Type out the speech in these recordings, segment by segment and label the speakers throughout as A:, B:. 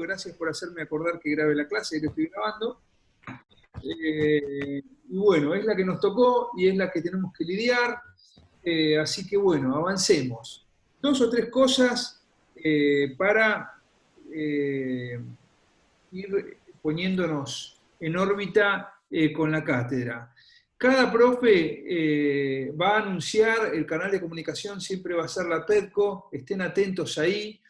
A: gracias por hacerme acordar que grabe la clase, que estoy grabando. Y bueno, es la que nos tocó y es la que tenemos que lidiar, así que bueno, avancemos. Dos o tres cosas para ir poniéndonos en órbita con la cátedra. Cada profe va a anunciar, el canal de comunicación siempre va a ser la PEDCO, estén atentos ahí,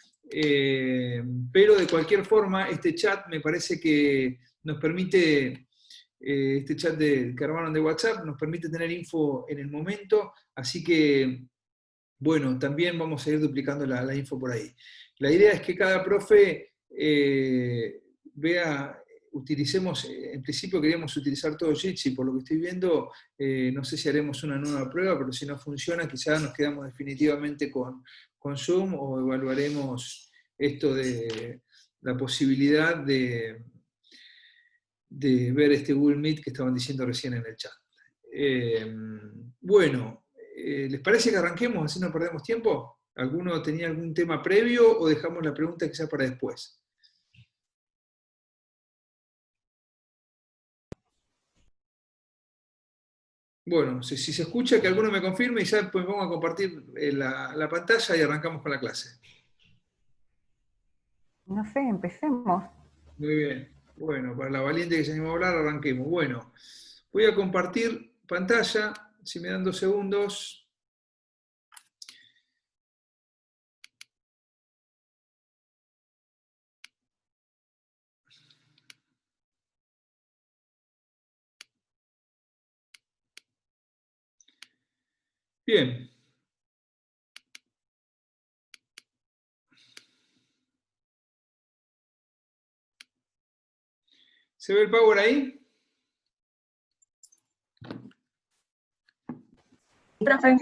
A: pero de cualquier forma este chat me parece que nos permite, este chat que armaron de WhatsApp, nos permite tener info en el momento, así que bueno, también vamos a ir duplicando la info por ahí. La idea es que cada profe utilicemos, en principio queríamos utilizar todo Jitsi, por lo que estoy viendo, no sé si haremos una nueva prueba, pero si no funciona, quizás nos quedamos definitivamente con Zoom o evaluaremos esto de la posibilidad de ver este Google Meet que estaban diciendo recién en el chat. Bueno, ¿les parece que arranquemos así no perdemos tiempo? ¿Alguno tenía algún tema previo o dejamos la pregunta quizás para después? Bueno, si se escucha, que alguno me confirme y ya pues vamos a compartir la pantalla y arrancamos con la clase.
B: No sé, empecemos.
A: Muy bien. Bueno, para la valiente que se animó a hablar, arranquemos. Bueno, voy a compartir pantalla, si me dan 2 segundos. Bien. ¿Se ve el power ahí?
C: Profe.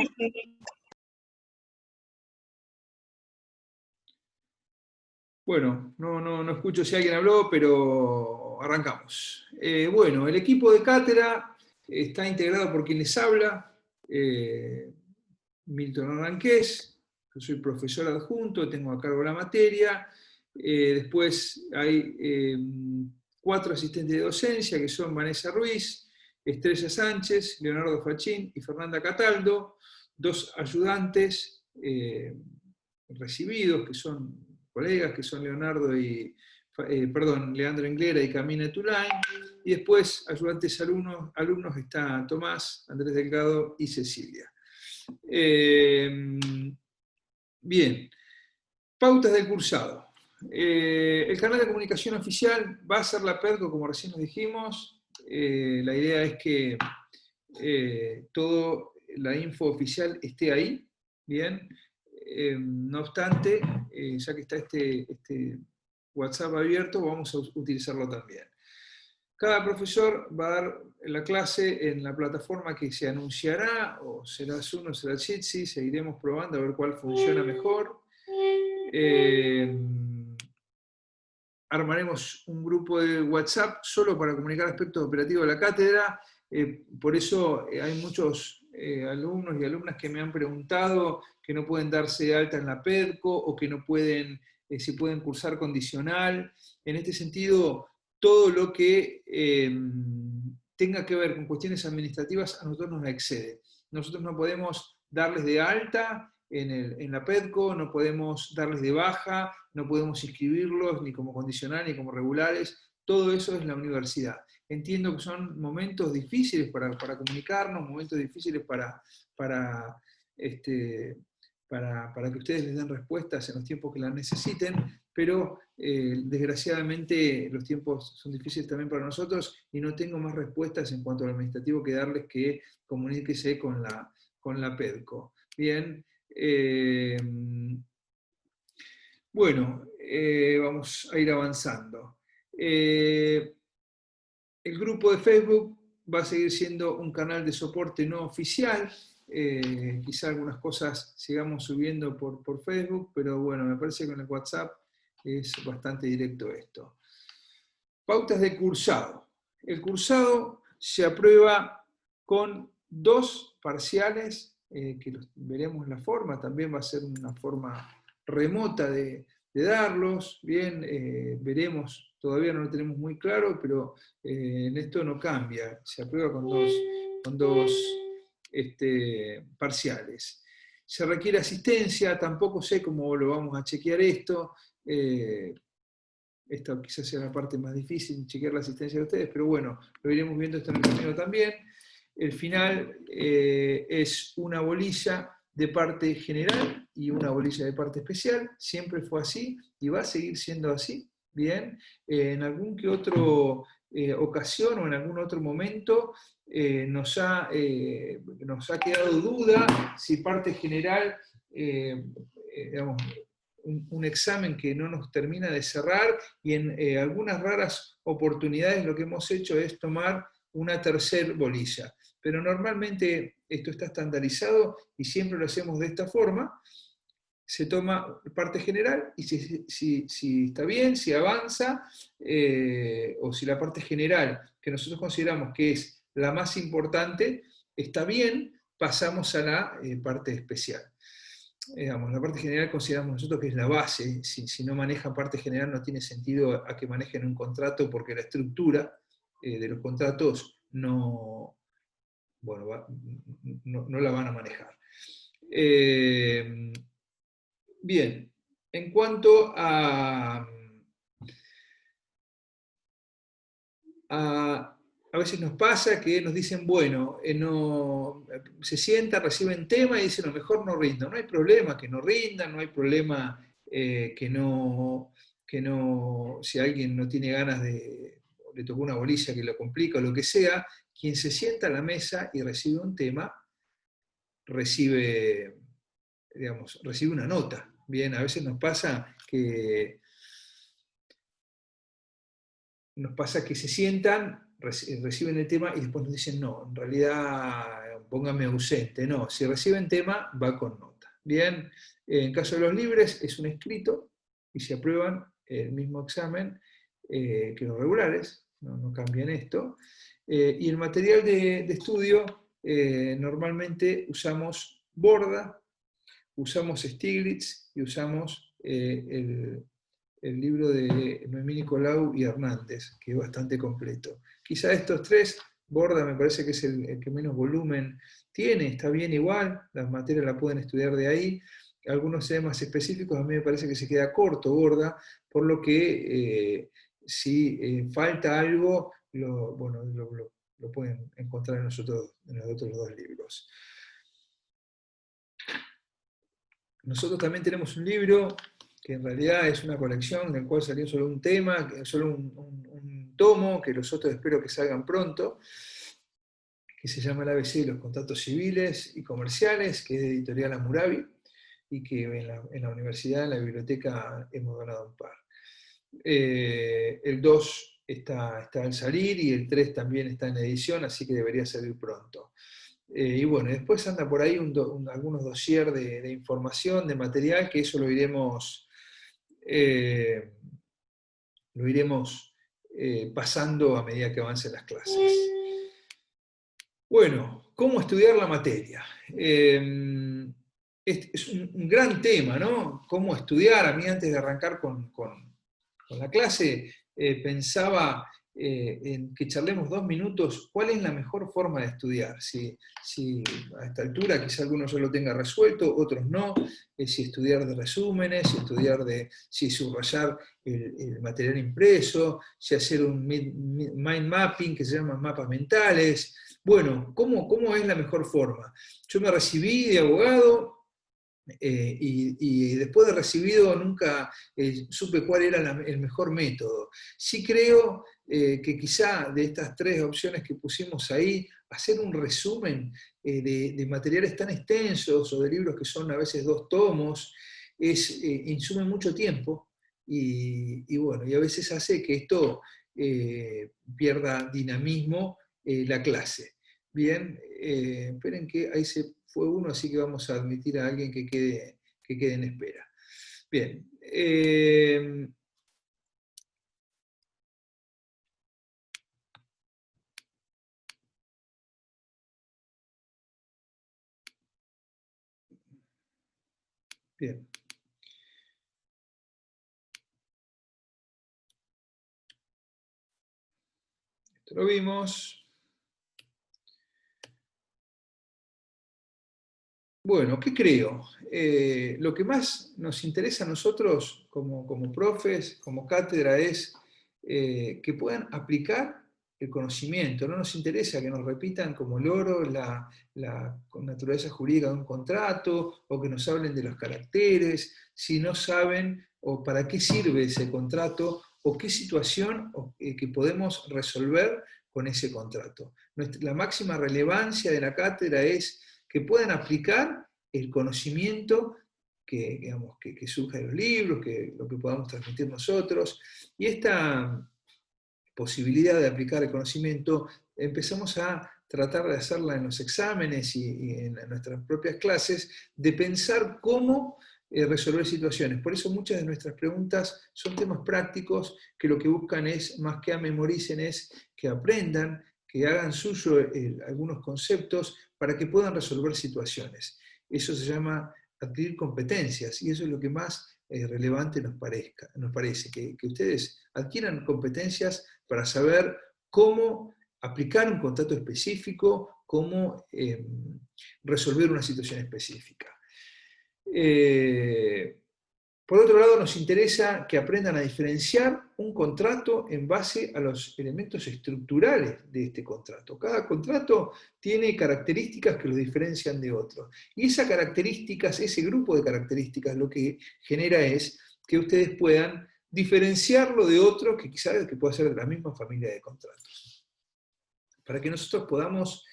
A: Bueno, no escucho si alguien habló, pero arrancamos. Bueno, el equipo de cátedra está integrado por quien les habla, Milton Arranqués, yo soy profesor adjunto, tengo a cargo la materia, después hay 4 asistentes de docencia, que son Vanessa Ruiz, Estrella Sánchez, Leonardo Fachín y Fernanda Cataldo, 2 ayudantes recibidos, que son colegas, que son Leandro Inglera y Camina Tulain, y después ayudantes alumnos está Tomás, Andrés Delgado y Cecilia. Bien, pautas del cursado. El canal de comunicación oficial va a ser la PEDCO, como recién nos dijimos. La idea es que toda la info oficial esté ahí, bien. No obstante, ya que está este WhatsApp abierto, vamos a utilizarlo también. Cada profesor va a dar la clase en la plataforma que se anunciará, o será Zoom o será Jitsi, seguiremos probando a ver cuál funciona mejor. Armaremos un grupo de WhatsApp solo para comunicar aspectos operativos de la cátedra. Por eso hay muchos alumnos y alumnas que me han preguntado que no pueden darse de alta en la PEDCO o que no pueden, si pueden cursar condicional. En este sentido, todo lo que tenga que ver con cuestiones administrativas a nosotros nos excede. Nosotros no podemos darles de alta en la PEDCO, no podemos darles de baja, no podemos inscribirlos ni como condicional ni como regulares, todo eso es la universidad. Entiendo que son momentos difíciles para comunicarnos, momentos difíciles para que ustedes les den respuestas en los tiempos que las necesiten, pero desgraciadamente los tiempos son difíciles también para nosotros y no tengo más respuestas en cuanto al administrativo que darles que comuníquese con la PEDCO. Bien. Bueno, vamos a ir avanzando. El grupo de Facebook va a seguir siendo un canal de soporte no oficial. Quizá algunas cosas sigamos subiendo por Facebook, pero bueno, me parece que en el WhatsApp es bastante directo esto. Pautas de cursado. El cursado se aprueba con 2 parciales, que veremos la forma, también va a ser una forma remota de darlos, bien, veremos, todavía no lo tenemos muy claro, pero en esto no cambia, se aprueba con dos parciales. Se requiere asistencia, tampoco sé cómo lo vamos a chequear esto, esta quizás sea la parte más difícil, chequear la asistencia de ustedes, pero bueno, lo iremos viendo esto en el camino también. El final es una bolilla de parte general y una bolilla de parte especial, siempre fue así y va a seguir siendo así, ¿bien? En algún que otro ocasión o en algún otro momento nos ha quedado duda si parte general, digamos, un examen que no nos termina de cerrar y en algunas raras oportunidades lo que hemos hecho es tomar una tercer bolilla. Pero normalmente esto está estandarizado y siempre lo hacemos de esta forma. Se toma parte general y si está bien, si avanza, o si la parte general que nosotros consideramos que es la más importante está bien, pasamos a la parte especial. Digamos, la parte general consideramos nosotros que es la base. Si no manejan parte general no tiene sentido a que manejen un contrato porque la estructura de los contratos no, bueno, no la van a manejar. Bien, en cuanto a veces nos pasa que nos dicen, bueno, se sientan, reciben tema y dicen, a lo mejor no rindo. No hay problema que no rindan, no hay problema si alguien no tiene ganas le tocó una bolilla que lo complica o lo que sea, quien se sienta a la mesa y recibe un tema, recibe, digamos, recibe una nota. Bien, a veces nos pasa que se sientan, reciben el tema y después nos dicen, no, en realidad póngame ausente. No, si reciben tema, va con nota. Bien, en caso de los libres es un escrito y se aprueban el mismo examen que los regulares, no cambian esto. Y el material de estudio, normalmente usamos Borda, usamos Stiglitz y usamos el libro de Noemí Nicolau y Hernández, que es bastante completo. Quizá estos tres, Borda me parece que es el que menos volumen tiene, está bien igual, las materias la pueden estudiar de ahí. Algunos temas específicos a mí me parece que se queda corto Borda, por lo que si falta algo, lo pueden encontrar en los otros dos libros. Nosotros también tenemos un libro que en realidad es una colección del cual salió solo un tema, solo un tomo, que los otros espero que salgan pronto, que se llama El ABC de los contratos civiles y comerciales, que es de Editorial Hammurabi, y que en la universidad, en la biblioteca, hemos donado un par. El 2 está al salir y el 3 también está en edición, así que debería salir pronto. Y bueno, después anda por ahí algunos dossier de información, de material, que eso lo iremos pasando a medida que avancen las clases. Bueno, ¿cómo estudiar la materia? Es un gran tema, ¿no? ¿Cómo estudiar? A mí antes de arrancar con la clase pensaba en que charlemos 2 minutos cuál es la mejor forma de estudiar. Si a esta altura quizá algunos ya lo tenga resuelto, otros no, si estudiar de resúmenes, si subrayar el material impreso, si hacer un mind mapping que se llama mapas mentales. Bueno, ¿cómo es la mejor forma? Yo me recibí de abogado y después de recibido nunca supe cuál era el mejor método. Sí creo que quizá de estas 3 opciones que pusimos ahí, hacer un resumen de materiales tan extensos o de libros que son a veces 2 tomos, insume mucho tiempo bueno, y a veces hace que esto pierda dinamismo la clase. Bien, esperen que ahí se fue uno, así que vamos a admitir a alguien que quede en espera. Bien. Bien. Lo vimos. Bueno, ¿qué creo? Lo que más nos interesa a nosotros como profes, como cátedra, es que puedan aplicar el conocimiento. No nos interesa que nos repitan como loro la naturaleza jurídica de un contrato, o que nos hablen de los caracteres, si no saben o para qué sirve ese contrato, o qué situación que podemos resolver con ese contrato. La máxima relevancia de la cátedra es que puedan aplicar el conocimiento digamos, que surja de los libros, lo que podamos transmitir nosotros. Y esta posibilidad de aplicar el conocimiento empezamos a tratar de hacerla en los exámenes y en nuestras propias clases, de pensar cómo resolver situaciones. Por eso muchas de nuestras preguntas son temas prácticos que lo que buscan es, más que memoricen, es que aprendan, que hagan suyo algunos conceptos para que puedan resolver situaciones. Eso se llama adquirir competencias, y eso es lo que más relevante nos parece, que ustedes adquieran competencias para saber cómo aplicar un contrato específico, cómo resolver una situación específica. Por otro lado, nos interesa que aprendan a diferenciar un contrato en base a los elementos estructurales de este contrato. Cada contrato tiene características que lo diferencian de otro. Y esas características, ese grupo de características, lo que genera es que ustedes puedan diferenciarlo de otro que quizás que pueda ser de la misma familia de contratos. Para que nosotros podamos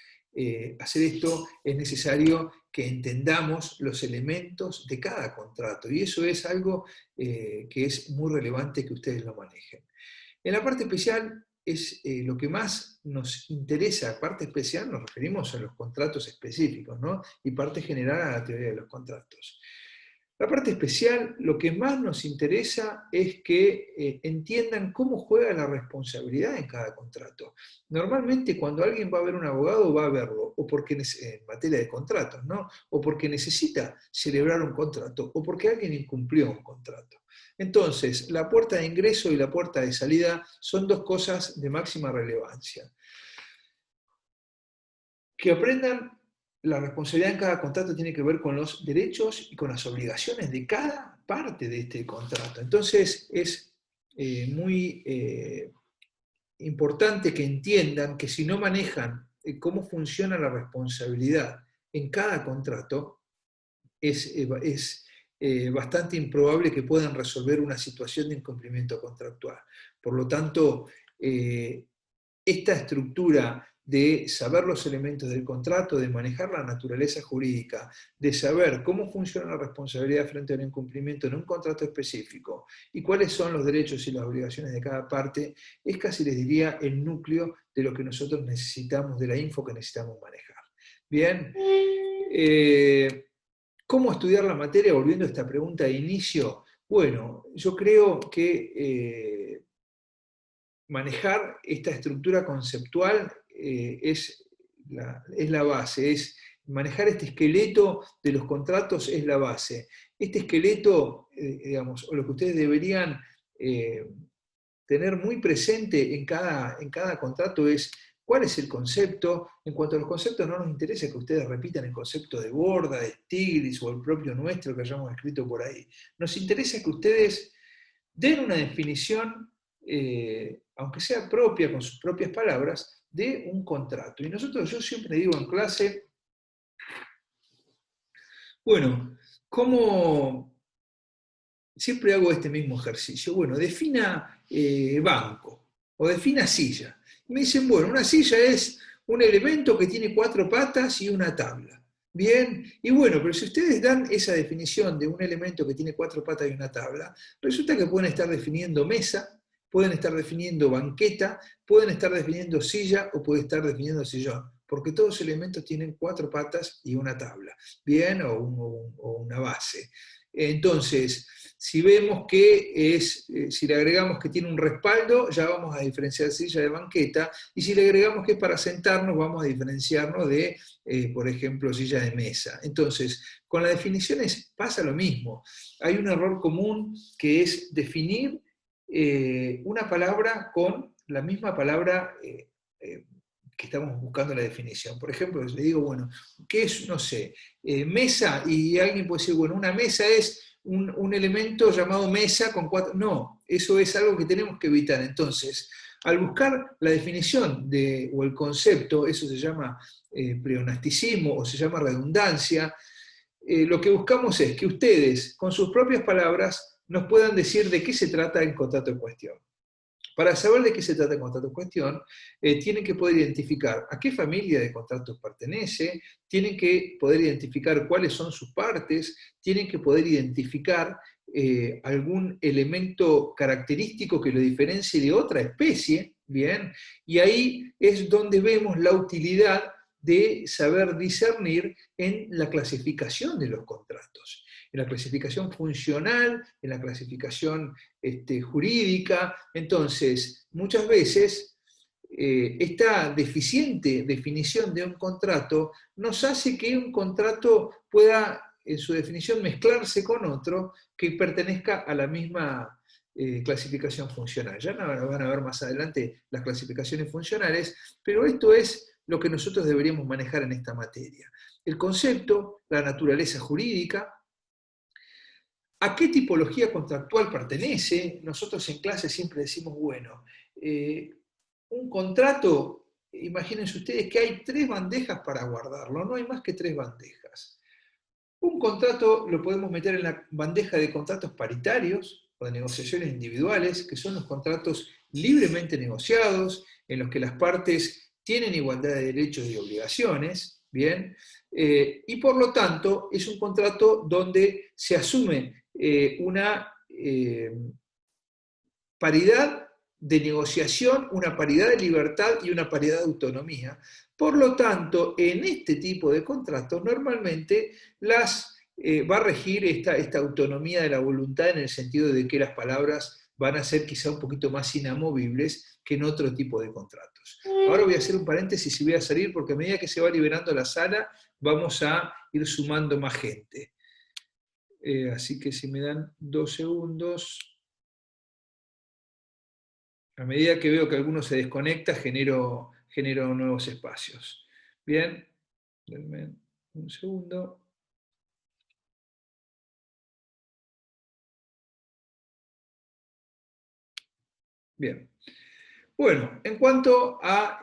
A: hacer esto, es necesario que entendamos los elementos de cada contrato, y eso es algo que es muy relevante que ustedes lo manejen. En la parte especial es lo que más nos interesa. Parte especial nos referimos a los contratos específicos, ¿no? Y parte general a la teoría de los contratos. La parte especial, lo que más nos interesa es que entiendan cómo juega la responsabilidad en cada contrato. Normalmente cuando alguien va a ver un abogado va a verlo, o porque en materia de contratos, ¿no? O porque necesita celebrar un contrato, o porque alguien incumplió un contrato. Entonces, la puerta de ingreso y la puerta de salida son dos cosas de máxima relevancia. Que aprendan la responsabilidad en cada contrato tiene que ver con los derechos y con las obligaciones de cada parte de este contrato. Entonces es muy importante que entiendan que si no manejan cómo funciona la responsabilidad en cada contrato, es bastante improbable que puedan resolver una situación de incumplimiento contractual. Por lo tanto, esta estructura de saber los elementos del contrato, de manejar la naturaleza jurídica, de saber cómo funciona la responsabilidad frente al incumplimiento en un contrato específico y cuáles son los derechos y las obligaciones de cada parte, es casi, les diría, el núcleo de lo que nosotros necesitamos, de la info que necesitamos manejar. Bien, ¿cómo estudiar la materia? Volviendo a esta pregunta de inicio, bueno, yo creo que manejar esta estructura conceptual es la base, manejar este esqueleto de los contratos es la base. Este esqueleto, digamos, o lo que ustedes deberían tener muy presente en cada contrato es cuál es el concepto. En cuanto a los conceptos, no nos interesa que ustedes repitan el concepto de Borda, de Stiglitz o el propio nuestro que hayamos escrito por ahí. Nos interesa que ustedes den una definición, aunque sea propia, con sus propias palabras, de un contrato. Y yo siempre digo en clase, bueno, siempre hago este mismo ejercicio, bueno, defina banco o defina silla. Y me dicen, bueno, una silla es un elemento que tiene 4 patas y una tabla. Bien, y bueno, pero si ustedes dan esa definición de un elemento que tiene 4 patas y una tabla, resulta que pueden estar definiendo mesa, pueden estar definiendo banqueta, pueden estar definiendo silla o pueden estar definiendo sillón, porque todos los elementos tienen 4 patas y una tabla, bien, o una base. Entonces, si vemos que si le agregamos que tiene un respaldo, ya vamos a diferenciar silla de banqueta, y si le agregamos que es para sentarnos, vamos a diferenciarnos de, por ejemplo, silla de mesa. Entonces, con las definiciones pasa lo mismo. Hay un error común que es definir una palabra con la misma palabra que estamos buscando la definición. Por ejemplo, le digo, bueno, ¿qué es, no sé, mesa? Y alguien puede decir, bueno, una mesa es un elemento llamado mesa con 4... No, eso es algo que tenemos que evitar. Entonces, al buscar la definición o el concepto, eso se llama pleonasticismo o se llama redundancia, lo que buscamos es que ustedes, con sus propias palabras, nos puedan decir de qué se trata el contrato en cuestión. Para saber de qué se trata el contrato en cuestión, tienen que poder identificar a qué familia de contratos pertenece, tienen que poder identificar cuáles son sus partes, tienen que poder identificar algún elemento característico que lo diferencie de otra especie, ¿bien? Y ahí es donde vemos la utilidad de saber discernir en la clasificación de los contratos, en la clasificación funcional, en la clasificación jurídica. Entonces, muchas veces esta deficiente definición de un contrato nos hace que un contrato pueda, en su definición, mezclarse con otro que pertenezca a la misma clasificación funcional. Ya van a ver más adelante las clasificaciones funcionales, pero esto es lo que nosotros deberíamos manejar en esta materia. El concepto, la naturaleza jurídica, ¿a qué tipología contractual pertenece? Nosotros en clase siempre decimos, bueno, un contrato, imagínense ustedes que hay 3 bandejas para guardarlo, no hay más que 3 bandejas. Un contrato lo podemos meter en la bandeja de contratos paritarios o de negociaciones individuales, que son los contratos libremente negociados, en los que las partes tienen igualdad de derechos y obligaciones, ¿bien? Y por lo tanto es un contrato donde se asume una paridad de negociación, una paridad de libertad y una paridad de autonomía. Por lo tanto, en este tipo de contratos normalmente va a regir esta autonomía de la voluntad en el sentido de que las palabras van a ser quizá un poquito más inamovibles que en otro tipo de contratos. Ahora voy a hacer un paréntesis y voy a salir porque a medida que se va liberando la sala vamos a ir sumando más gente. Así que si me dan 2 segundos... A medida que veo que alguno se desconecta, genero nuevos espacios. Bien, denme un segundo. Bien. Bueno, en cuanto a...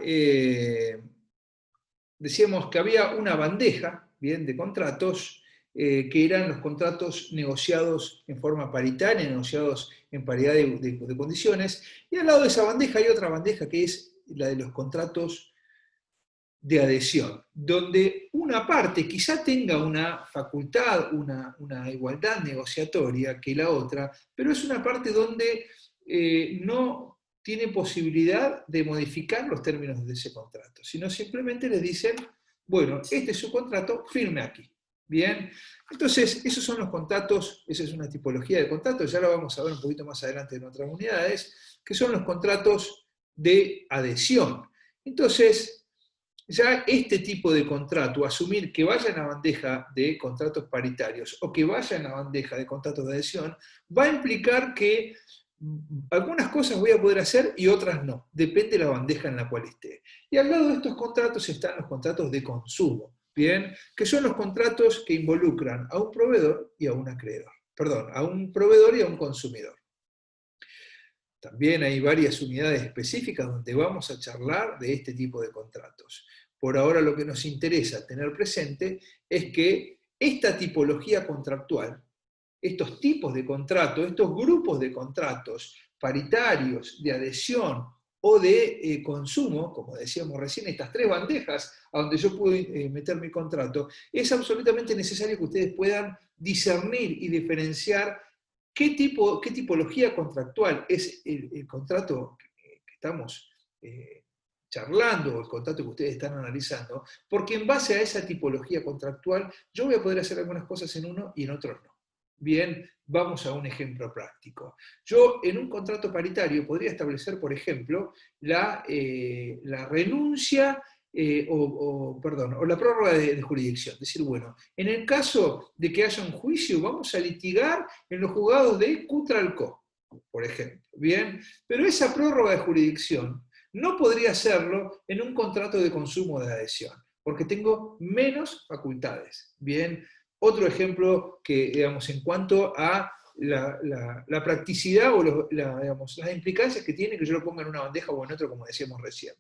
A: decíamos que había una bandeja, bien, de contratos, que eran los contratos negociados en forma paritaria, negociados en paridad de condiciones, y al lado de esa bandeja hay otra bandeja que es la de los contratos de adhesión, donde una parte quizá tenga una facultad, una igualdad negociatoria que la otra, pero es una parte donde no tiene posibilidad de modificar los términos de ese contrato, sino simplemente les dicen, bueno, este es su contrato, firme aquí. Bien, entonces esos son los contratos, esa es una tipología de contratos, ya lo vamos a ver un poquito más adelante en otras unidades, que son los contratos de adhesión. Entonces, ya este tipo de contrato, asumir que vaya en la bandeja de contratos paritarios o que vaya en la bandeja de contratos de adhesión, va a implicar que algunas cosas voy a poder hacer y otras no, depende de la bandeja en la cual esté. Y al lado de estos contratos están los contratos de consumo, ¿bien? Que son los contratos que involucran a un proveedor y a un acreedor. Perdón, a un proveedor y a un consumidor. También hay varias unidades específicas donde vamos a charlar de este tipo de contratos. Por ahora lo que nos interesa tener presente es que esta tipología contractual, estos tipos de contratos, estos grupos de contratos paritarios, de adhesión o de consumo, como decíamos recién, estas 3 bandejas a donde yo puedo meter mi contrato, es absolutamente necesario que ustedes puedan discernir y diferenciar ¿qué tipología contractual es el contrato que estamos charlando, o el contrato que ustedes están analizando? Porque en base a esa tipología contractual, yo voy a poder hacer algunas cosas en uno y en otros no. Bien, vamos a un ejemplo práctico. Yo en un contrato paritario podría establecer, por ejemplo, la renuncia o la prórroga de jurisdicción. Decir, bueno, en el caso de que haya un juicio, vamos a litigar en los juzgados de Cutralcó, por ejemplo. Bien, pero esa prórroga de jurisdicción No podría hacerlo en un contrato de consumo de adhesión, porque tengo menos facultades. Bien, otro ejemplo que, digamos, en cuanto a la practicidad o digamos, las implicancias que tiene que yo lo ponga en una bandeja o en otro, como decíamos recién.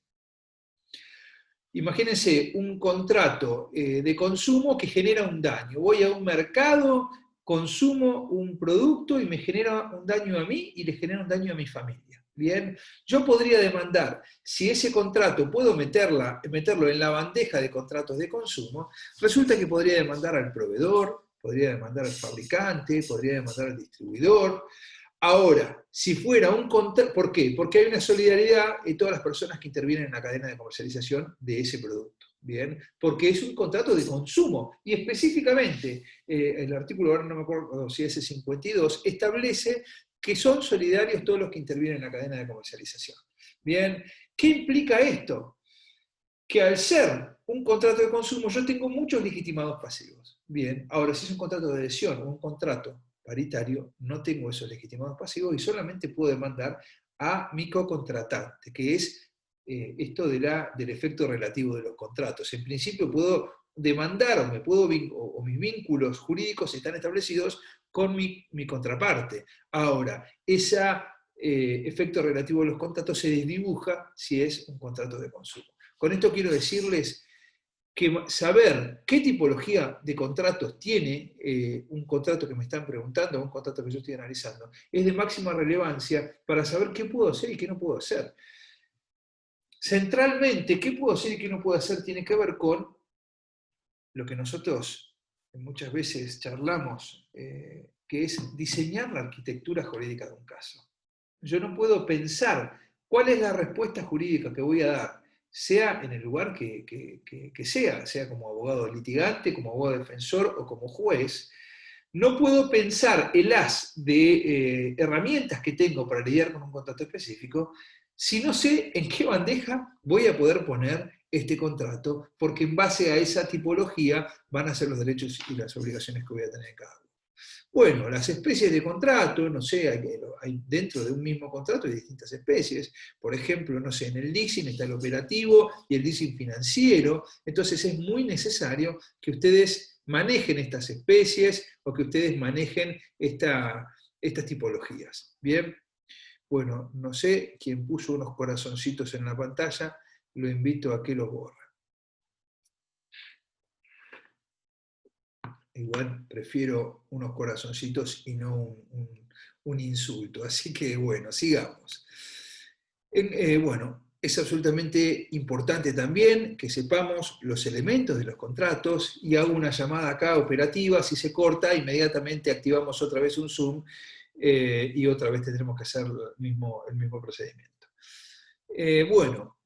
A: Imagínense un contrato de consumo que genera un daño. Voy a un mercado, consumo un producto y me genera un daño a mí y le genera un daño a mi familia. Bien, yo podría demandar, si ese contrato puedo meterlo en la bandeja de contratos de consumo, resulta que podría demandar al proveedor, podría demandar al fabricante, podría demandar al distribuidor. Ahora, si fuera un contrato, ¿por qué? Porque hay una solidaridad en todas las personas que intervienen en la cadena de comercialización de ese producto. Bien, porque es un contrato de consumo y específicamente el artículo, ahora no me acuerdo si es el 52, establece que son solidarios todos los que intervienen en la cadena de comercialización. Bien, ¿qué implica esto? Que al ser un contrato de consumo yo tengo muchos legitimados pasivos. Bien, ahora si es un contrato de adhesión o un contrato paritario, no tengo esos legitimados pasivos y solamente puedo demandar a mi co-contratante, que es esto del efecto relativo de los contratos. En principio puedo demandar o mis vínculos jurídicos están establecidos con mi contraparte. Ahora, ese efecto relativo de los contratos se desdibuja si es un contrato de consumo. Con esto quiero decirles que saber qué tipología de contratos tiene un contrato que me están preguntando, un contrato que yo estoy analizando, es de máxima relevancia para saber qué puedo hacer y qué no puedo hacer. Centralmente, qué puedo hacer y qué no puedo hacer tiene que ver con lo que nosotros muchas veces charlamos, que es diseñar la arquitectura jurídica de un caso. Yo no puedo pensar cuál es la respuesta jurídica que voy a dar, sea en el lugar que sea como abogado litigante, como abogado defensor o como juez. No puedo pensar el haz de herramientas que tengo para lidiar con un contrato específico si no sé en qué bandeja voy a poder poner este contrato, porque en base a esa tipología van a ser los derechos y las obligaciones que voy a tener en cada uno. Bueno, las especies de contrato, no sé, hay dentro de un mismo contrato hay distintas especies. Por ejemplo, no sé, en el leasing está el operativo y el leasing financiero. Entonces es muy necesario que ustedes manejen estas especies o que ustedes manejen estas tipologías. Bien, bueno, no sé quién puso unos corazoncitos en la pantalla, lo invito a que los borre. Igual prefiero unos corazoncitos y no un insulto. Así que bueno, sigamos. Bueno, es absolutamente importante también que sepamos los elementos de los contratos y hago una llamada acá operativa, si se corta, inmediatamente activamos otra vez un Zoom y otra vez tendremos que hacer el mismo procedimiento. Bueno,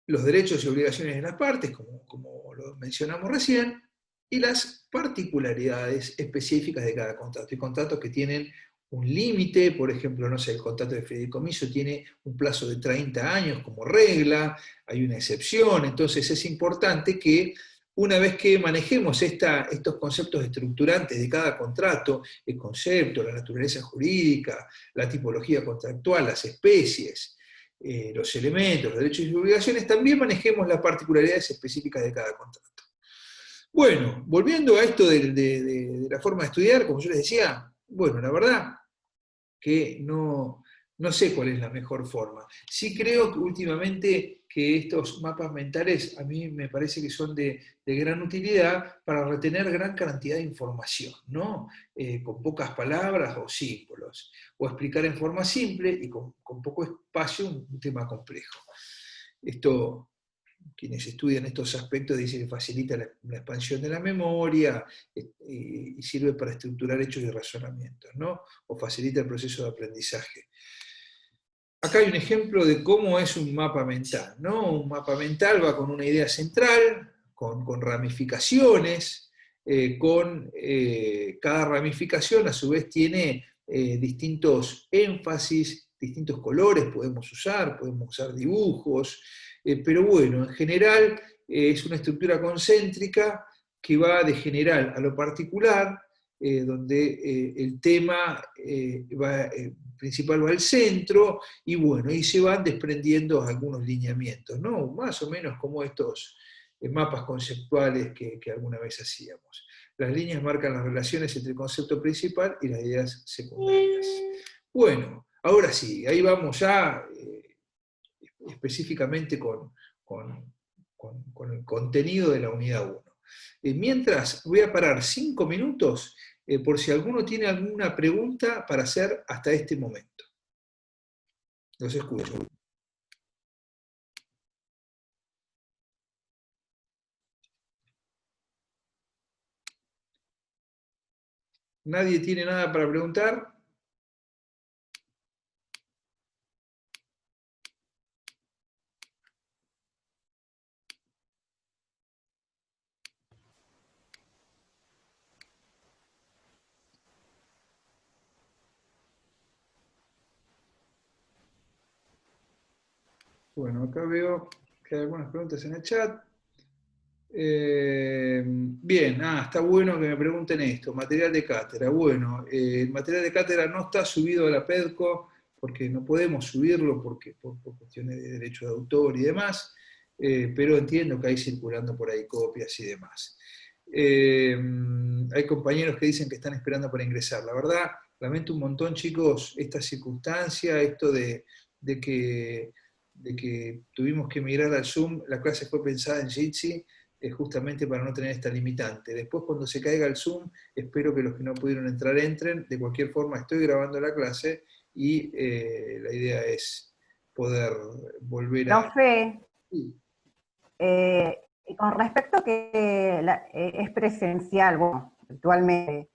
A: los derechos y obligaciones de las partes, como lo mencionamos recién, y las particularidades específicas de cada contrato. Hay contratos que tienen un límite, por ejemplo, no sé, el contrato de fideicomiso tiene un plazo de 30 años como regla, hay una excepción, entonces es importante que una vez que manejemos estos conceptos estructurantes de cada contrato, el concepto, la naturaleza jurídica, la tipología contractual, las especies, los elementos, los derechos y obligaciones, también manejemos las particularidades específicas de cada contrato. Bueno, volviendo a esto de la forma de estudiar, como yo les decía, bueno, la verdad que no sé cuál es la mejor forma. Sí creo que últimamente que estos mapas mentales a mí me parece que son de gran utilidad para retener gran cantidad de información, ¿no? Con pocas palabras o símbolos, o explicar en forma simple y con poco espacio un tema complejo. Esto, quienes estudian estos aspectos dicen que facilita la expansión de la memoria y sirve para estructurar hechos y razonamientos, ¿no? O facilita el proceso de aprendizaje. Acá hay un ejemplo de cómo es un mapa mental, ¿no? Un mapa mental va con una idea central, con ramificaciones, cada ramificación a su vez tiene distintos énfasis, distintos colores podemos usar dibujos, pero bueno, en general es una estructura concéntrica que va de general a lo particular, donde el tema principal va al centro, y bueno, y se van desprendiendo algunos lineamientos, ¿no? Más o menos como estos mapas conceptuales que alguna vez hacíamos. Las líneas marcan las relaciones entre el concepto principal y las ideas secundarias. Bueno, ahora sí, ahí vamos ya específicamente con el contenido de la unidad 1. Mientras, voy a parar 5 minutos por si alguno tiene alguna pregunta para hacer hasta este momento. Los escucho. ¿Nadie tiene nada para preguntar? Bueno, acá veo que hay algunas preguntas en el chat. Bien, está bueno que me pregunten esto, material de cátedra. Bueno, el material de cátedra no está subido a la PEDCO porque no podemos subirlo por cuestiones de derecho de autor y demás, pero entiendo que hay circulando por ahí copias y demás. Hay compañeros que dicen que están esperando para ingresar. La verdad, lamento un montón, chicos, esta circunstancia, esto de que tuvimos que migrar al Zoom. La clase fue pensada en Jitsi, justamente para no tener esta limitante. Después, cuando se caiga el Zoom, espero que los que no pudieron entrar entren. De cualquier forma, estoy grabando la clase y la idea es poder volver a...
B: Profe,
A: Sí.
B: con respecto a que es presencial, bueno, actualmente,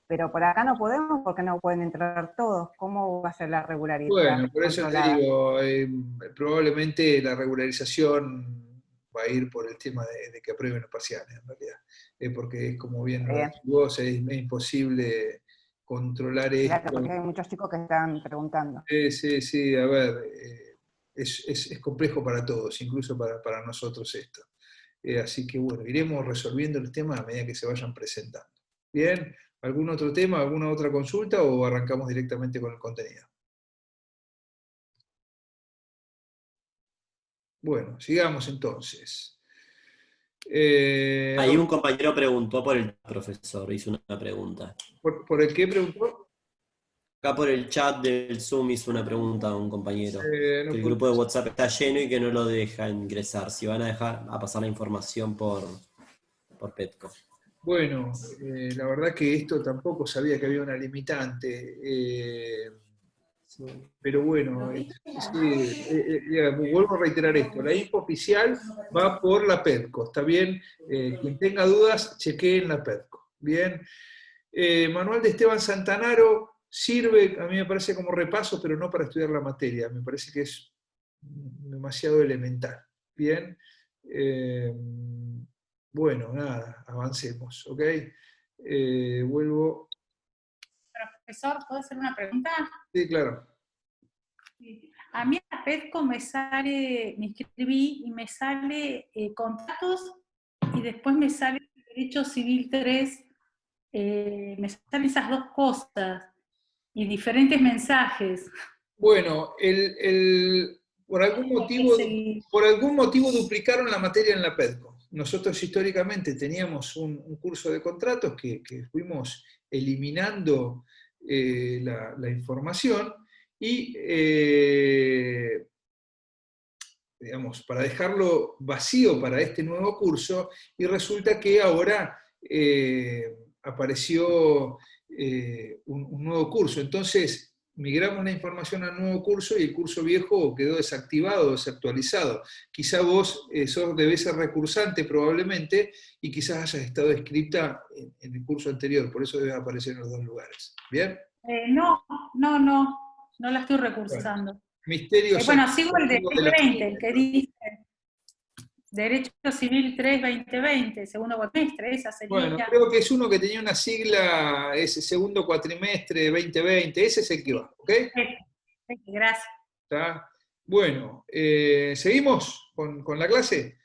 B: pero por acá no podemos porque no pueden entrar todos. ¿Cómo va a ser la regularidad
A: Bueno, por eso te
B: controlada?
A: digo, probablemente la regularización va a ir por el tema de que aprueben los parciales, en realidad. Porque es como bien lo decís vos, es imposible controlar
B: Claro,
A: esto.
B: porque hay muchos chicos que están preguntando.
A: Sí, sí, a ver, es complejo para todos, incluso para nosotros esto. Así que bueno, iremos resolviendo el tema a medida que se vayan presentando. Bien, ¿algún otro tema, alguna otra consulta o arrancamos directamente con el contenido? Bueno, sigamos entonces.
C: Ahí un compañero preguntó por el profesor, hizo una pregunta.
A: ¿Por el qué preguntó?
C: Acá por el chat del Zoom hizo una pregunta a un compañero.
A: No
C: Que el
A: puedo-
C: grupo de WhatsApp está lleno y que no lo deja ingresar. Si van a dejar a pasar la información por Petco.
A: Bueno, la verdad que esto tampoco sabía que había una limitante.
C: Sí.
A: Pero bueno, sí, vuelvo a reiterar esto, la info oficial va por la PEDCO, ¿está bien? Quien tenga dudas, chequeen la PEDCO. Bien. Manual de Esteban Santanaro sirve, a mí me parece como repaso, pero no para estudiar la materia, me parece que es demasiado elemental. Bien. Bueno, nada, avancemos, ¿ok? Vuelvo.
D: Profesor, ¿puedo hacer una pregunta?
A: Sí, claro.
D: A mí en la PEDCO me sale, me inscribí y me sale contratos y después me sale Derecho Civil 3, me salen esas dos cosas y diferentes mensajes.
A: Bueno,
D: Sí.
A: por algún motivo duplicaron la materia en la PEDCO. Nosotros históricamente teníamos un curso de contratos que fuimos eliminando la información y, digamos, para dejarlo vacío para este nuevo curso, y resulta que ahora apareció un nuevo curso. Entonces, migramos la información al nuevo curso y el curso viejo quedó desactivado, desactualizado. Quizá vos debés ser recursante probablemente y quizás hayas estado inscripta en el curso anterior, por eso debes aparecer en los dos lugares. ¿Bien?
D: No la estoy
A: Bueno,
D: recursando.
A: misterios
D: Bueno, sigo el de
A: de la
D: 2020, el que dice Derecho Civil 3 2020, segundo cuatrimestre, esa
A: Bueno,
D: sería.
A: creo que es uno que tenía una sigla, ese segundo cuatrimestre 2020, ese es el que va, ¿ok?
D: Gracias.
A: ¿Está? Bueno, ¿seguimos con la clase?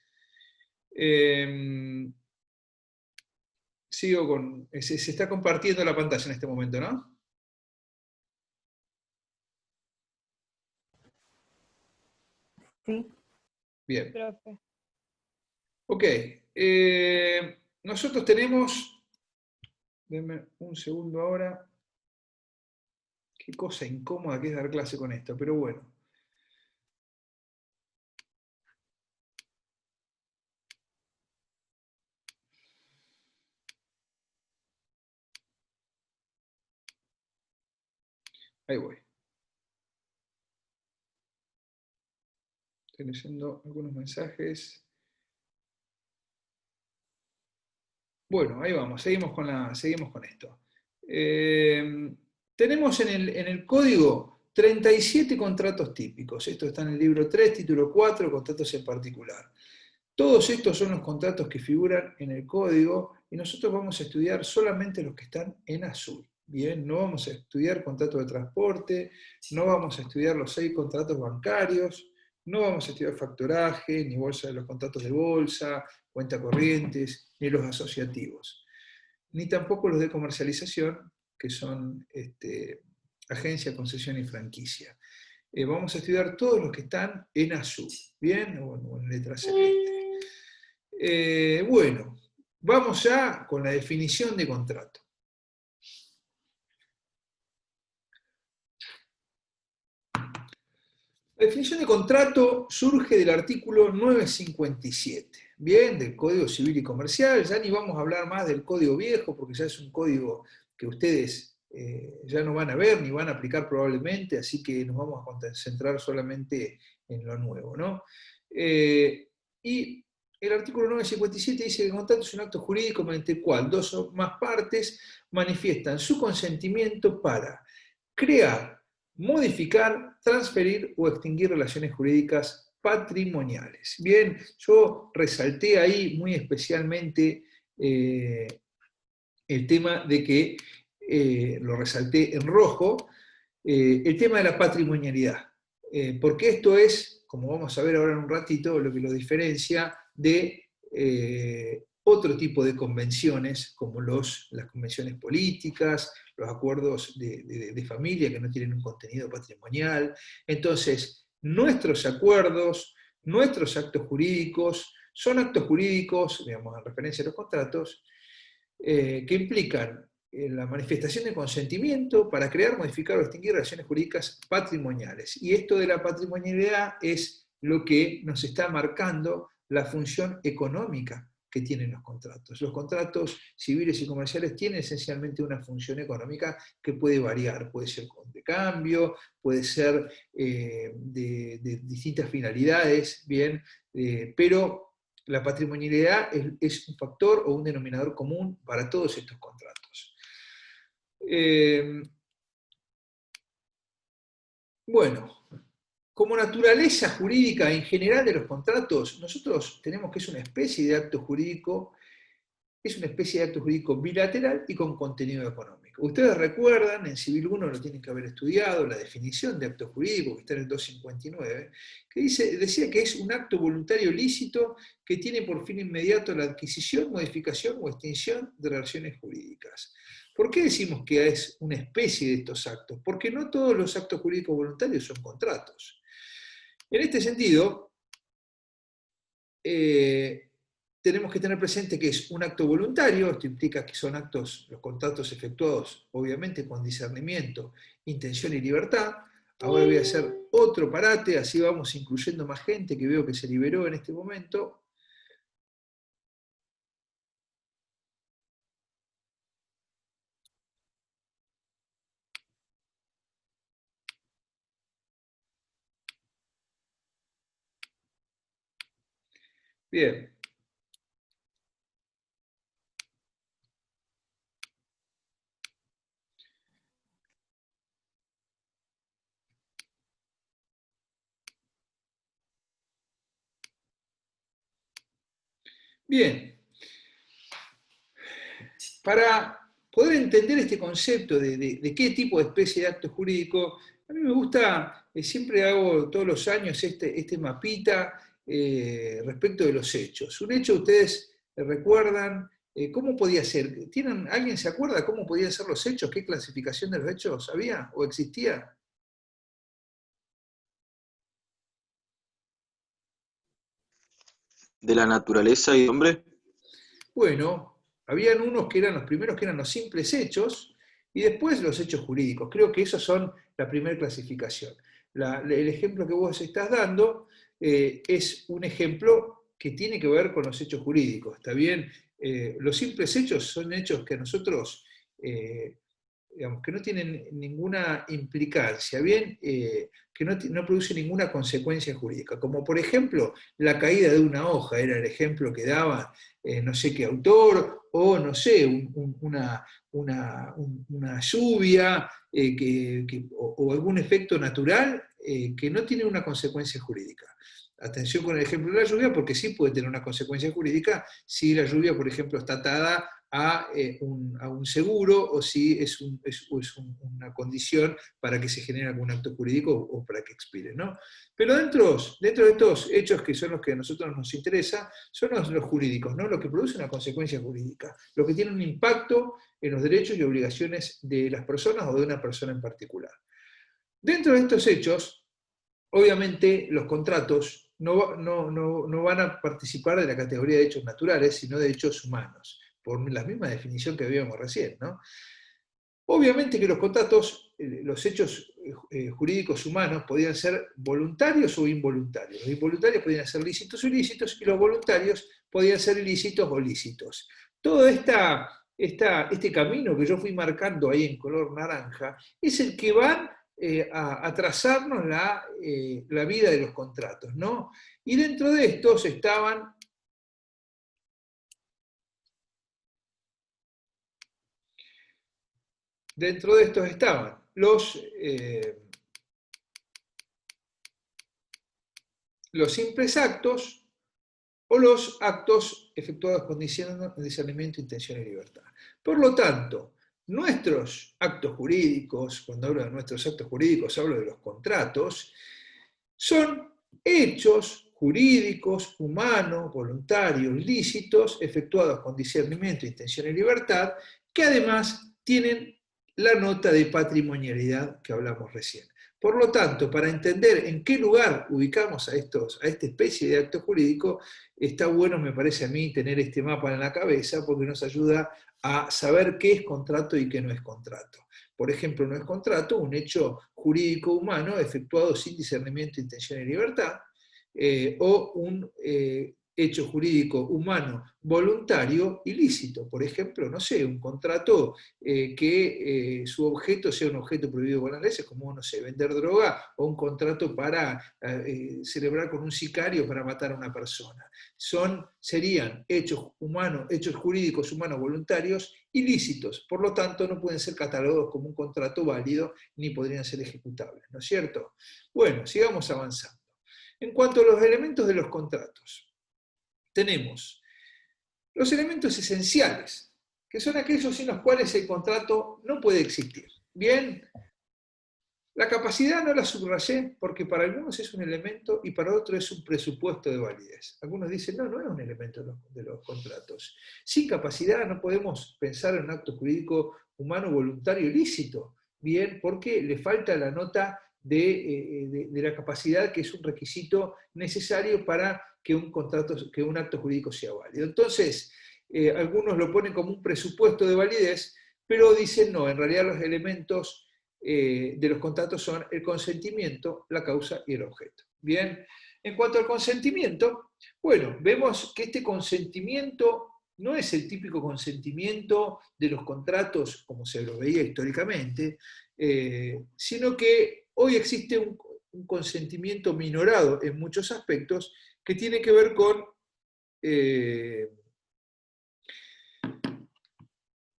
A: sigo con... Se está compartiendo la pantalla en este momento, ¿no?
B: Sí.
A: Bien.
E: Profe.
A: Ok. Nosotros tenemos... Denme un segundo ahora. Qué cosa incómoda que es dar clase con esto, pero bueno. Ahí voy. Estoy leyendo algunos mensajes. Bueno, ahí vamos, seguimos con esto. Tenemos en el código 37 contratos típicos. Esto está en el libro 3, título 4, contratos en particular. Todos estos son los contratos que figuran en el código y nosotros vamos a estudiar solamente los que están en azul. Bien, no vamos a estudiar contratos de transporte, no vamos a estudiar los 6 contratos bancarios, no vamos a estudiar factoraje, ni bolsa de los contratos de bolsa, cuenta corrientes, ni los asociativos, ni tampoco los de comercialización, que son agencia, concesión y franquicia. Vamos a estudiar todos los que están en azul, ¿bien? O en letra celeste. Bueno, vamos ya con la definición de contrato. La definición de contrato surge del artículo 957, bien, del Código Civil y Comercial. Ya ni vamos a hablar más del código viejo, porque ya es un código que ustedes ya no van a ver ni van a aplicar probablemente, así que nos vamos a concentrar solamente en lo nuevo, ¿no? Y el artículo 957 dice que el contrato es un acto jurídico mediante el cual dos o más partes manifiestan su consentimiento para crear, modificar, transferir o extinguir relaciones jurídicas patrimoniales. Bien, yo resalté ahí muy especialmente el tema de que, lo resalté en rojo, el tema de la patrimonialidad, porque esto es, como vamos a ver ahora en un ratito, lo que lo diferencia de otro tipo de convenciones, como las convenciones políticas, los acuerdos de familia que no tienen un contenido patrimonial. Entonces, nuestros acuerdos, nuestros actos jurídicos, son actos jurídicos, digamos, en referencia a los contratos, que implican la manifestación de consentimiento para crear, modificar o extinguir relaciones jurídicas patrimoniales. Y esto de la patrimonialidad es lo que nos está marcando la función económica que tienen los contratos. Los contratos civiles y comerciales tienen esencialmente una función económica que puede variar, puede ser de cambio, puede ser de distintas finalidades, bien, pero la patrimonialidad es un factor o un denominador común para todos estos contratos. Bueno, como naturaleza jurídica en general de los contratos, nosotros tenemos que es una especie de acto jurídico, bilateral y con contenido económico. Ustedes recuerdan, en Civil 1 lo tienen que haber estudiado, la definición de acto jurídico, que está en el 259, que decía que es un acto voluntario lícito que tiene por fin inmediato la adquisición, modificación o extinción de relaciones jurídicas. ¿Por qué decimos que es una especie de estos actos? Porque no todos los actos jurídicos voluntarios son contratos. En este sentido, tenemos que tener presente que es un acto voluntario, esto implica que son los contratos efectuados, obviamente, con discernimiento, intención y libertad. Ahora voy a hacer otro parate, así vamos incluyendo más gente que veo que se liberó en este momento. Bien. Bien. Para poder entender este concepto de qué tipo de especie de acto jurídico, a mí me gusta, siempre hago todos los años este mapita respecto de los hechos. Un hecho, ustedes recuerdan, ¿Cómo podía ser? ¿Alguien se acuerda cómo podían ser los hechos? ¿Qué clasificación de los hechos había o existía?
E: ¿De la naturaleza y hombre?
A: Bueno, habían unos que eran los primeros, que eran los simples hechos, y después los hechos jurídicos. Creo que esos son la primera clasificación. El ejemplo que vos estás dando es un ejemplo que tiene que ver con los hechos jurídicos. ¿Está bien? Los simples hechos son hechos que a nosotros, digamos, que no tienen ninguna implicancia, ¿bien? Que no produce ninguna consecuencia jurídica. Como por ejemplo, la caída de una hoja era el ejemplo que daba no sé qué autor, o no sé, una lluvia, o algún efecto natural que no tiene una consecuencia jurídica. Atención con el ejemplo de la lluvia, porque sí puede tener una consecuencia jurídica si la lluvia, por ejemplo, está atada a un seguro, o si es una condición para que se genere algún acto jurídico o para que expire, ¿no? Pero dentro de estos hechos que son los que a nosotros nos interesa, son los jurídicos, ¿no? Lo que produce una consecuencia jurídica, lo que tiene un impacto en los derechos y obligaciones de las personas o de una persona en particular. Dentro de estos hechos, obviamente los contratos no van a participar de la categoría de hechos naturales, sino de hechos humanos, por la misma definición que habíamos recién, ¿no? Obviamente que los contratos, los hechos jurídicos humanos podían ser voluntarios o involuntarios. Los involuntarios podían ser lícitos o ilícitos, y los voluntarios podían ser ilícitos o lícitos. Todo este camino que yo fui marcando ahí en color naranja es el que van a trazarnos la vida de los contratos, ¿no? Y dentro de estos estaban los simples actos o los actos efectuados con discernimiento, intención y libertad. Por lo tanto, nuestros actos jurídicos, cuando hablo de nuestros actos jurídicos, hablo de los contratos, son hechos jurídicos, humanos, voluntarios, lícitos, efectuados con discernimiento, intención y libertad, que además tienen la nota de patrimonialidad que hablamos recién. Por lo tanto, para entender en qué lugar ubicamos a esta especie de acto jurídico, está bueno, me parece a mí, tener este mapa en la cabeza, porque nos ayuda a saber qué es contrato y qué no es contrato. Por ejemplo, no es contrato un hecho jurídico humano efectuado sin discernimiento, intención y libertad, o un hecho jurídico humano voluntario ilícito. Por ejemplo, no sé, un contrato que su objeto sea un objeto prohibido por las leyes, como, no sé, vender droga, o un contrato para celebrar con un sicario para matar a una persona. Serían hechos jurídicos humanos voluntarios ilícitos, por lo tanto no pueden ser catalogados como un contrato válido, ni podrían ser ejecutables, ¿no es cierto? Bueno, sigamos avanzando. En cuanto a los elementos de los contratos, tenemos los elementos esenciales, que son aquellos sin los cuales el contrato no puede existir. Bien, la capacidad no la subrayé porque para algunos es un elemento y para otros es un presupuesto de validez. Algunos dicen, no es un elemento de los contratos. Sin capacidad no podemos pensar en un acto jurídico humano voluntario ilícito. Bien, porque le falta la nota de la capacidad, que es un requisito necesario para que un acto jurídico sea válido. Entonces, algunos lo ponen como un presupuesto de validez, pero dicen no, en realidad los elementos de los contratos son el consentimiento, la causa y el objeto. Bien, en cuanto al consentimiento, bueno, vemos que este consentimiento no es el típico consentimiento de los contratos como se lo veía históricamente, sino que hoy existe un consentimiento minorado en muchos aspectos que tiene que ver con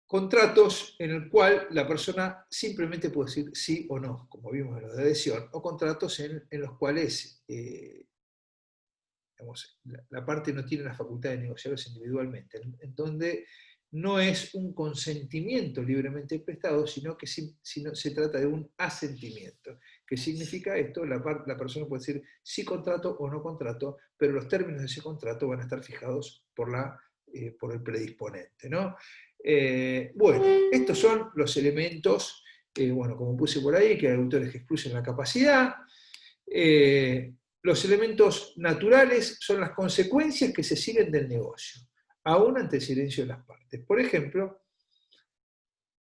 A: contratos en el cual la persona simplemente puede decir sí o no, como vimos en los de adhesión, o contratos en los cuales digamos, la parte no tiene la facultad de negociarlos individualmente, en donde no es un consentimiento libremente prestado, sino que se trata de un asentimiento. ¿Qué significa esto? La persona puede decir sí contrato o no contrato, pero los términos de ese contrato van a estar fijados por la por el predisponente, ¿no? Bueno, estos son los elementos, bueno, como puse por ahí, que hay autores que excluyen la capacidad. Los elementos naturales son las consecuencias que se siguen del negocio, aún ante el silencio de las partes. Por ejemplo,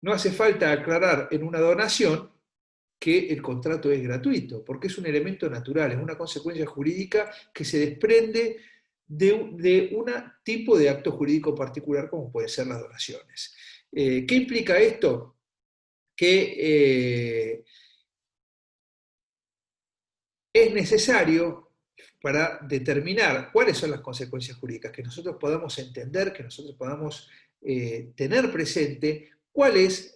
A: no hace falta aclarar en una donación que el contrato es gratuito, porque es un elemento natural, es una consecuencia jurídica que se desprende de un tipo de acto jurídico particular como pueden ser las donaciones. ¿Qué implica esto? Que es necesario para determinar cuáles son las consecuencias jurídicas, que nosotros podamos entender, que nosotros podamos tener presente cuál es,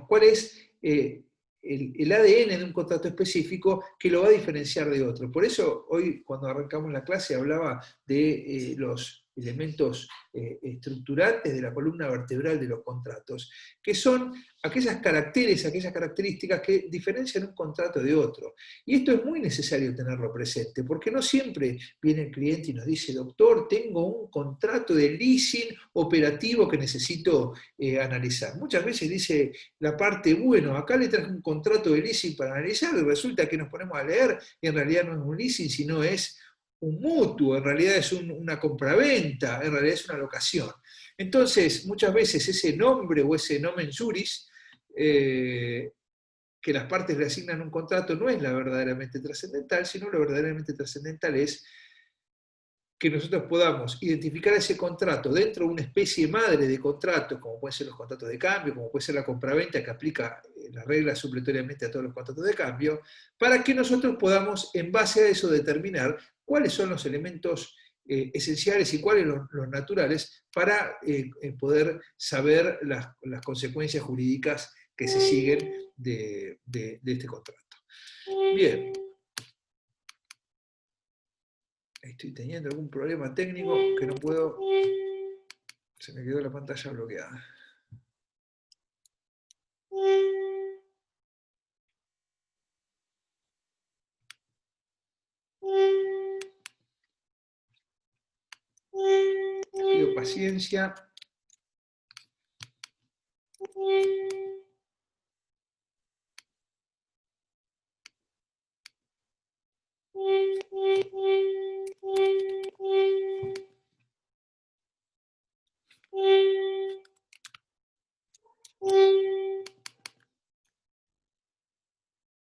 A: cuál es el ADN de un contrato específico que lo va a diferenciar de otro. Por eso hoy cuando arrancamos la clase hablaba de los elementos estructurantes de la columna vertebral de los contratos, que son aquellas características que diferencian un contrato de otro. Y esto es muy necesario tenerlo presente, porque no siempre viene el cliente y nos dice, doctor, tengo un contrato de leasing operativo que necesito analizar. Muchas veces dice la parte, bueno, acá le traje un contrato de leasing para analizar, y resulta que nos ponemos a leer y en realidad no es un leasing, sino es un mutuo, en realidad es una compraventa, en realidad es una locación. Entonces, muchas veces ese nombre o ese nomen juris que las partes le asignan un contrato no es la verdaderamente trascendental, sino lo verdaderamente trascendental es que nosotros podamos identificar ese contrato dentro de una especie madre de contratos, como pueden ser los contratos de cambio, como puede ser la compraventa que aplica las reglas supletoriamente a todos los contratos de cambio, para que nosotros podamos, en base a eso, determinar cuáles son los elementos esenciales y cuáles los naturales para poder saber las consecuencias jurídicas que se siguen de este contrato. Bien. Estoy teniendo algún problema técnico que no puedo... Se me quedó la pantalla bloqueada. Pido paciencia.